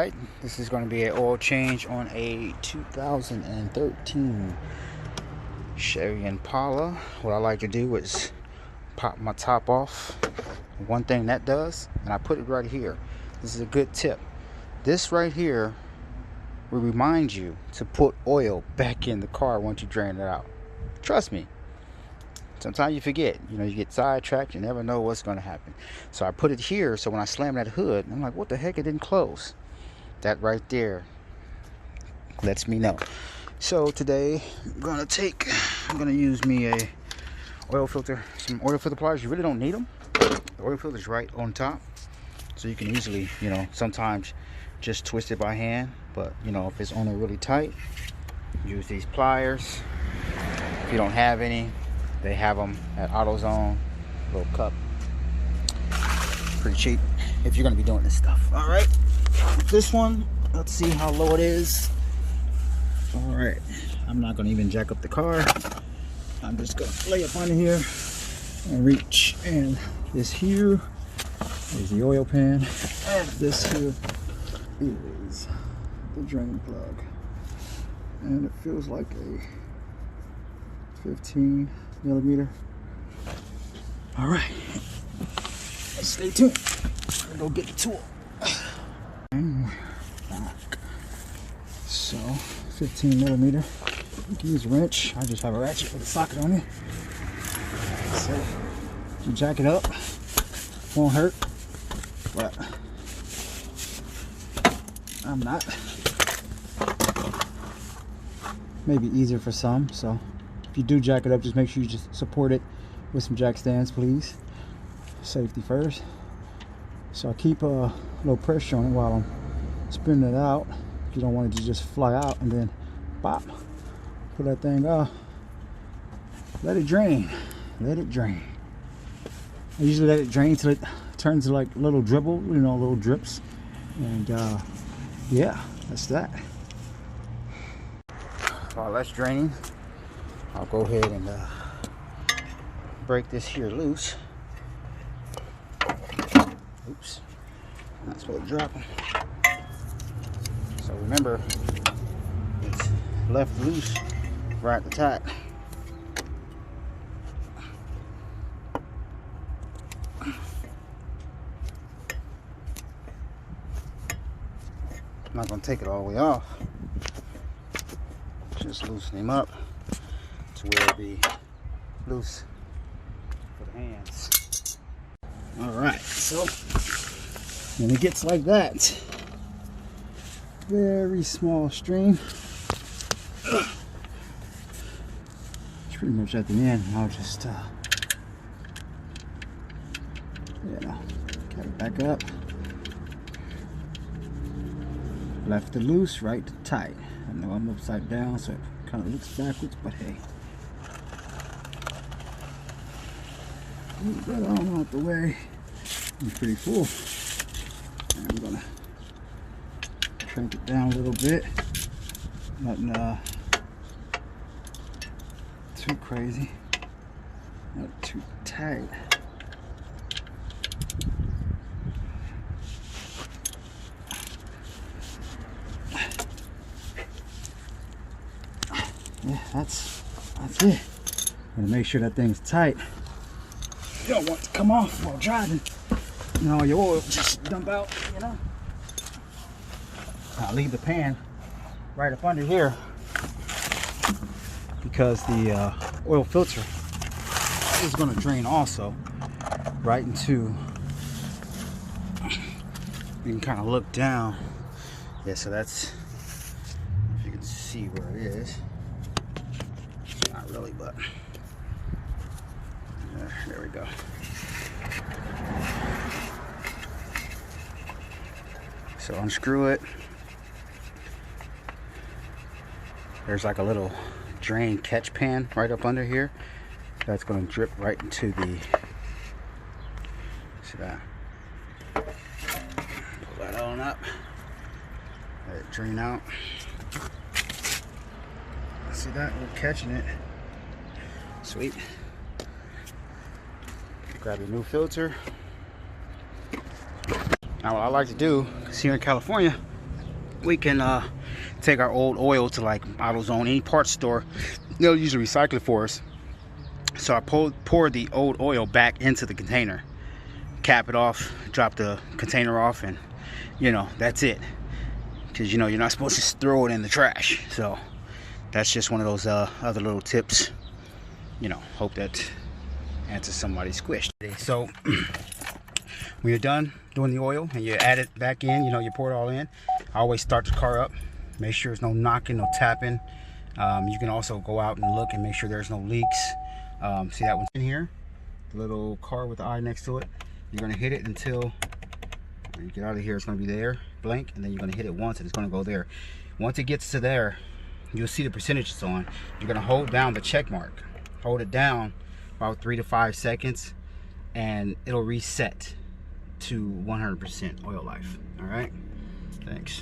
Alright, this is going to be an oil change on a 2013 Chevy Impala. What I like to do is pop my top off. One thing that does, and I put it right here. This is a good tip. This right here will remind you to put oil back in the car once you drain it out. Trust me. Sometimes you forget, you get sidetracked, you never know what's going to happen. So I put it here, so when I slam that hood, I'm like, what the heck, it didn't close. That right there lets me know. So today I'm going to use me a oil filter, some oil filter pliers. You really don't need them. The oil filter is right on top, so you can easily, sometimes just twist it by hand. But if it's on there really tight, use these pliers. If you don't have any, they have them at AutoZone, little cup. Pretty cheap if you're gonna be doing this stuff. All right, this one, let's see how low it is. All right, I'm not gonna even jack up the car. I'm just gonna lay up under here and reach. And this here is the oil pan, and this here is the drain plug. And it feels like a 15 millimeter. All right, stay tuned. I'm gonna go get the tool. And we're back. So 15 millimeter. You can use a wrench. I just have a ratchet with a socket on it. So you jack it up, won't hurt, but I'm not. Maybe easier for some. So if you do jack it up, just make sure you just support it with some jack stands, please. Safety first. So I keep a little pressure on it while I'm spinning it out. You don't want it to just fly out and then pop. Put that thing up. Let it drain. Let it drain. I usually let it drain till it turns to like little dribble, little drips. And yeah, that's that. While that's draining, I'll go ahead and break this here loose. Oops, not supposed to drop them. So remember, it's left loose right at the top. I'm not going to take it all the way off. Just loosen him up to where it'll be loose for the hands. Alright, so when it gets like that, very small stream, it's pretty much at the end. I'll just cut it back up. Left it loose, right to tight. I know I'm upside down, so it kind of looks backwards, but hey. Move that on out the way. I'm pretty full. And I'm gonna crank it down a little bit. Nothing too crazy. Not too tight. Yeah, that's it. Gotta make sure that thing's tight. You don't want it to come off while driving. All your oil just dump out, I'll leave the pan right up under here because the oil filter is gonna drain also right into, you can kind of look down. Yeah, so that's, if you can see where it is. Not really, but there we go. So unscrew it. There's like a little drain catch pan right up under here. That's going to drip right into the, see that? Pull that on up. Let it drain out. See that? We're catching it. Sweet. Grab your new filter. Now what I like to do, because here in California, we can take our old oil to like AutoZone, any parts store. They'll usually recycle it for us. So I pour the old oil back into the container, cap it off, drop the container off, and you know, that's it. Because you know, you're not supposed to throw it in the trash. So that's just one of those other little tips. You know, hope that answers somebody's question. So when you're done doing the oil and you add it back in, you know, you pour it all in, I always start the car up, make sure there's no knocking, no tapping. You can also go out and look and make sure there's no leaks. See that one's in here, the little car with the eye next to it. You're going to hit it until you get out of here. It's going to be there, blank, and then you're going to hit it once and it's going to go there. Once it gets to there, you'll see the percentages on. You're going to hold down the check mark, hold it down about 3 to 5 seconds, and it'll reset to 100% oil life. All right, thanks.